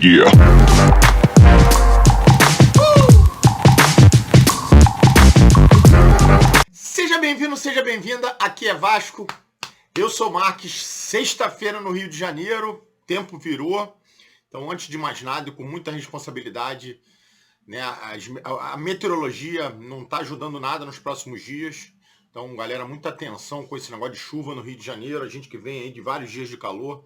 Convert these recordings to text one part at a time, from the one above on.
Yeah. Seja bem-vindo, seja bem-vinda, aqui é Vasco, eu sou Marques, sexta-feira no Rio de Janeiro, tempo virou, então antes de mais nada e com muita responsabilidade, né, a meteorologia não está ajudando nada nos próximos dias, então galera, muita atenção com esse negócio de chuva no Rio de Janeiro, a gente que vem aí de vários dias de calor,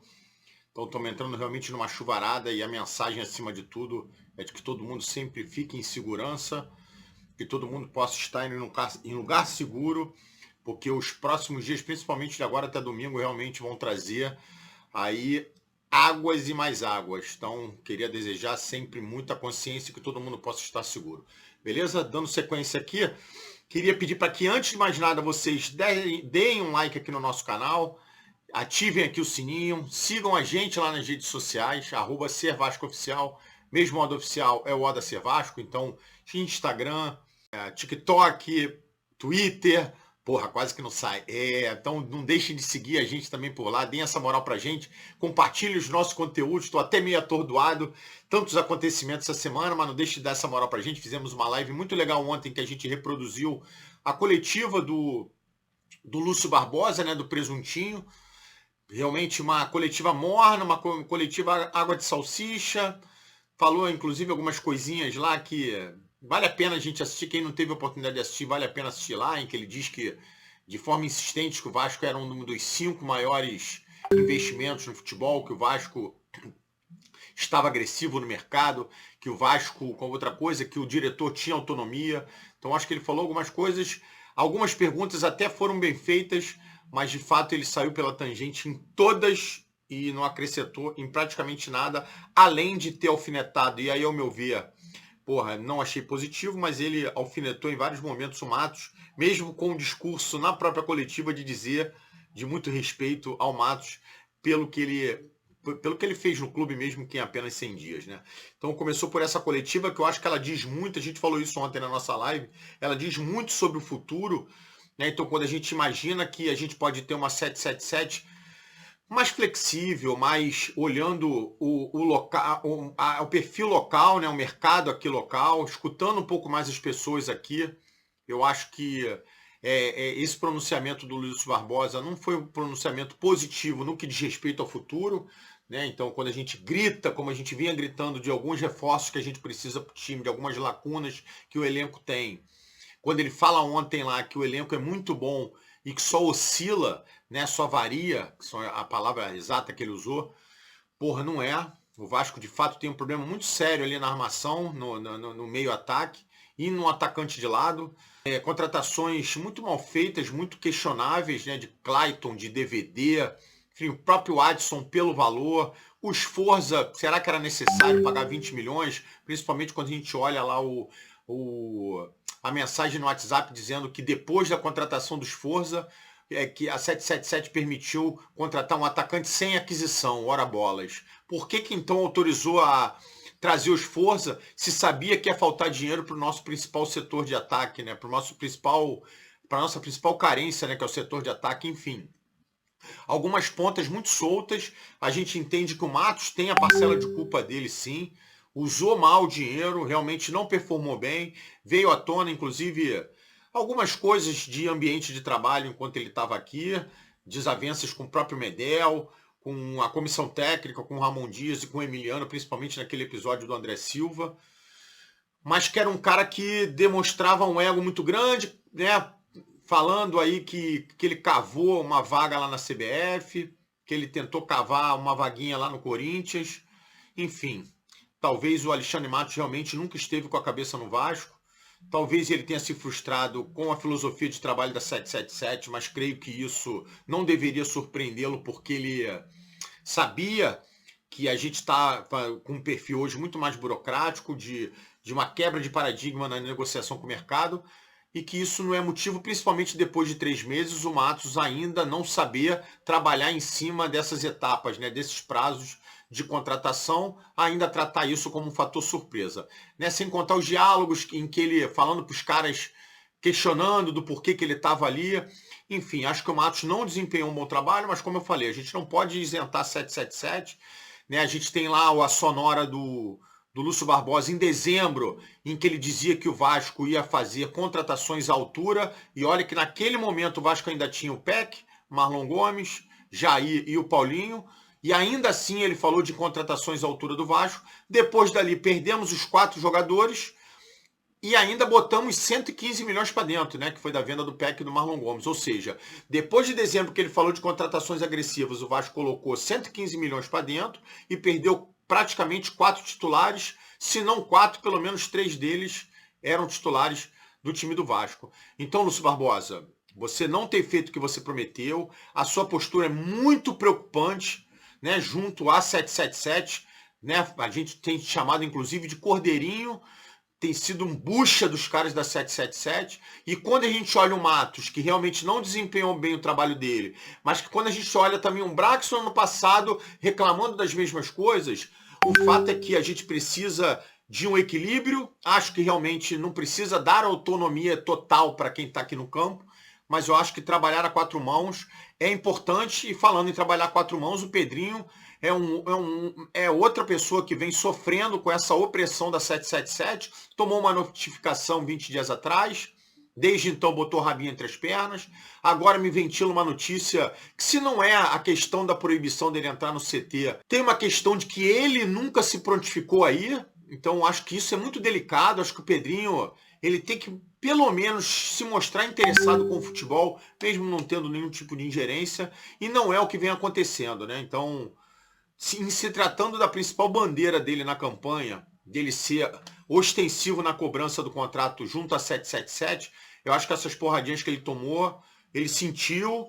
então estamos entrando realmente numa chuvarada e a mensagem acima de tudo é de que todo mundo sempre fique em segurança, que todo mundo possa estar em lugar seguro, porque os próximos dias, principalmente de agora até domingo, realmente vão trazer aí águas e mais águas. Então, queria desejar sempre muita consciência e que todo mundo possa estar seguro. Beleza? Dando sequência aqui, queria pedir para que, antes de mais nada, vocês deem um like aqui no nosso canal, ativem aqui o sininho, sigam a gente lá nas redes sociais, @SerVascoOficial, mesmo modo oficial é o Oda Ser Vasco, então Instagram, TikTok, Twitter, porra, quase que não sai. Então não deixem de seguir a gente também por lá, deem essa moral pra gente, compartilhem os nossos conteúdos, estou até meio atordoado, tantos acontecimentos essa semana, mas não deixe de dar essa moral pra gente. Fizemos uma live muito legal ontem que a gente reproduziu a coletiva do Lúcio Barbosa, né, do Presuntinho. Realmente uma coletiva morna, uma coletiva água de salsicha. Falou, inclusive, algumas coisinhas lá que vale a pena a gente assistir. Quem não teve a oportunidade de assistir, vale a pena assistir lá, em que ele diz que, de forma insistente, que o Vasco era um dos 5 maiores investimentos no futebol, que o Vasco estava agressivo no mercado, que o Vasco, com outra coisa, que o diretor tinha autonomia. Então, acho que ele falou algumas coisas. Algumas perguntas até foram bem feitas, mas, de fato, ele saiu pela tangente em todas e não acrescentou em praticamente nada, além de ter alfinetado. E aí, ao meu ver, porra, não achei positivo, mas ele alfinetou em vários momentos o Matos, mesmo com o discurso na própria coletiva de dizer de muito respeito ao Matos pelo que ele fez no clube mesmo que em apenas 100 dias, né? Então começou por essa coletiva que eu acho que ela diz muito, a gente falou isso ontem na nossa live, ela diz muito sobre o futuro, né? Então quando a gente imagina que a gente pode ter uma 777 mais flexível, mais olhando o perfil local, né, o mercado aqui local, escutando um pouco mais as pessoas aqui. Eu acho que esse pronunciamento do Lúcio Barbosa não foi um pronunciamento positivo no que diz respeito ao futuro, né? Então, quando a gente grita, como a gente vinha gritando de alguns reforços que a gente precisa para o time, de algumas lacunas que o elenco tem, quando ele fala ontem lá que o elenco é muito bom e que só oscila, né, só varia, que é a palavra exata que ele usou, porra, não é. O Vasco, de fato, tem um problema muito sério ali na armação, no meio-ataque e no atacante de lado. Contratações muito mal feitas, muito questionáveis, né, de Clayton, de DVD, enfim, o próprio Adson pelo valor. O Sforza, será que era necessário pagar 20 milhões? Principalmente quando a gente olha lá a mensagem no WhatsApp dizendo que depois da contratação do Sforza, que a 777 permitiu contratar um atacante sem aquisição, ora bolas. Por que então autorizou a trazer o Sforza se sabia que ia faltar dinheiro para o nosso principal setor de ataque, né? Para a nossa principal carência, né? Que é o setor de ataque, enfim. Algumas pontas muito soltas, a gente entende que o Matos tem a parcela de culpa dele, sim. Usou mal o dinheiro, realmente não performou bem, veio à tona, inclusive, algumas coisas de ambiente de trabalho enquanto ele estava aqui, desavenças com o próprio Medel, com a comissão técnica, com o Ramon Dias e com o Emiliano, principalmente naquele episódio do André Silva, mas que era um cara que demonstrava um ego muito grande, né? Falando aí que ele cavou uma vaga lá na CBF, que ele tentou cavar uma vaguinha lá no Corinthians, enfim. Talvez o Alexandre Matos realmente nunca esteve com a cabeça no Vasco. Talvez ele tenha se frustrado com a filosofia de trabalho da 777, mas creio que isso não deveria surpreendê-lo, porque ele sabia que a gente está com um perfil hoje muito mais burocrático, de uma quebra de paradigma na negociação com o mercado, e que isso não é motivo, principalmente depois de 3 meses, o Matos ainda não saber trabalhar em cima dessas etapas, né, desses prazos de contratação, ainda tratar isso como um fator surpresa, né? Sem contar os diálogos em que ele, falando para os caras, questionando do porquê que ele estava ali. Enfim, acho que o Matos não desempenhou um bom trabalho, mas como eu falei, a gente não pode isentar 777, né? A gente tem lá a sonora do Lúcio Barbosa em dezembro, em que ele dizia que o Vasco ia fazer contratações à altura, e olha que naquele momento o Vasco ainda tinha o Peck, Marlon Gomes, Jair e o Paulinho, e ainda assim ele falou de contratações à altura do Vasco. Depois dali perdemos os 4 jogadores e ainda botamos 115 milhões para dentro, né? Que foi da venda do Peck e do Marlon Gomes. Ou seja, depois de dezembro que ele falou de contratações agressivas, o Vasco colocou 115 milhões para dentro e perdeu praticamente 4 titulares, se não 4, pelo menos 3 deles eram titulares do time do Vasco. Então, Lúcio Barbosa, você não tem feito o que você prometeu, a sua postura é muito preocupante, né, junto a 777, né, a gente tem chamado inclusive de Cordeirinho, tem sido um bucha dos caras da 777, e quando a gente olha o Matos, que realmente não desempenhou bem o trabalho dele, mas que quando a gente olha também um Braxton ano passado reclamando das mesmas coisas, o fato é que a gente precisa de um equilíbrio. Acho que realmente não precisa dar autonomia total para quem está aqui no campo, mas eu acho que trabalhar a 4 mãos é importante. E falando em trabalhar a 4 mãos, o Pedrinho é outra pessoa que vem sofrendo com essa opressão da 777, tomou uma notificação 20 dias atrás, desde então botou o rabinho entre as pernas, agora me ventila uma notícia que, se não é a questão da proibição dele entrar no CT, tem uma questão de que ele nunca se prontificou aí. Então acho que isso é muito delicado. Acho que o Pedrinho, ele tem que pelo menos se mostrar interessado com o futebol, mesmo não tendo nenhum tipo de ingerência, e não é o que vem acontecendo, né? Então, em se tratando da principal bandeira dele na campanha, dele ser ostensivo na cobrança do contrato junto a 777, eu acho que essas porradinhas que ele tomou, ele sentiu,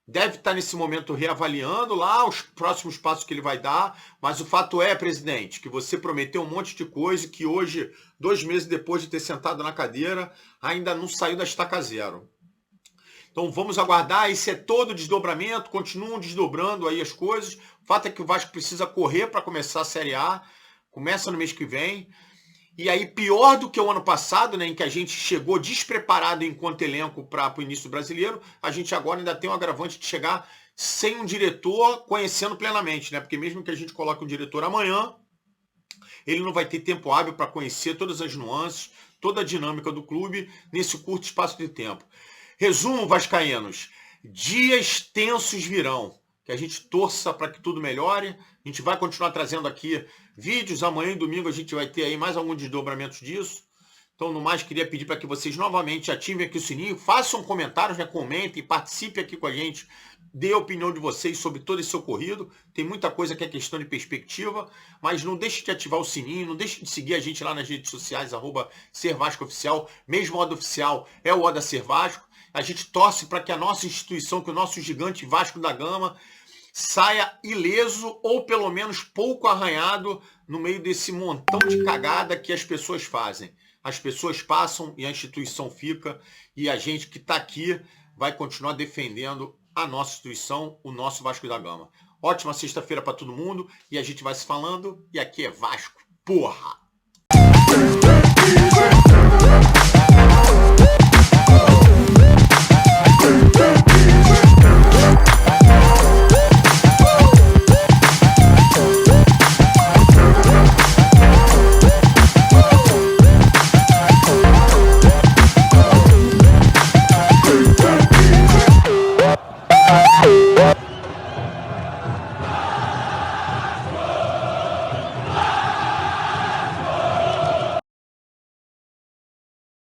deve estar nesse momento reavaliando lá os próximos passos que ele vai dar, mas o fato é, presidente, que você prometeu um monte de coisa e que hoje, 2 meses depois de ter sentado na cadeira, ainda não saiu da estaca zero. Então vamos aguardar, esse é todo o desdobramento, continuam desdobrando aí as coisas. O fato é que o Vasco precisa correr para começar a Série A, começa no mês que vem. E aí, pior do que o ano passado, né, em que a gente chegou despreparado enquanto elenco para o início do brasileiro, a gente agora ainda tem o agravante de chegar sem um diretor conhecendo plenamente, né? Porque mesmo que a gente coloque um diretor amanhã, ele não vai ter tempo hábil para conhecer todas as nuances, toda a dinâmica do clube nesse curto espaço de tempo. Resumo, vascaínos, dias tensos virão, que a gente torça para que tudo melhore. A gente vai continuar trazendo aqui vídeos, amanhã e domingo a gente vai ter aí mais alguns desdobramentos disso. Então, no mais, queria pedir para que vocês novamente ativem aqui o sininho, façam comentários, né, comentem, participem aqui com a gente, dê a opinião de vocês sobre todo esse ocorrido. Tem muita coisa que é questão de perspectiva, mas não deixe de ativar o sininho, não deixe de seguir a gente lá nas redes sociais, @SerVascoOficial, mesmo o Oda Oficial é o Oda Ser Vasco. A gente torce para que a nossa instituição, que o nosso gigante Vasco da Gama, saia ileso ou pelo menos pouco arranhado no meio desse montão de cagada que as pessoas fazem. As pessoas passam e a instituição fica, e a gente que está aqui vai continuar defendendo a nossa instituição, o nosso Vasco da Gama. Ótima sexta-feira para todo mundo, e a gente vai se falando, e aqui é Vasco, porra!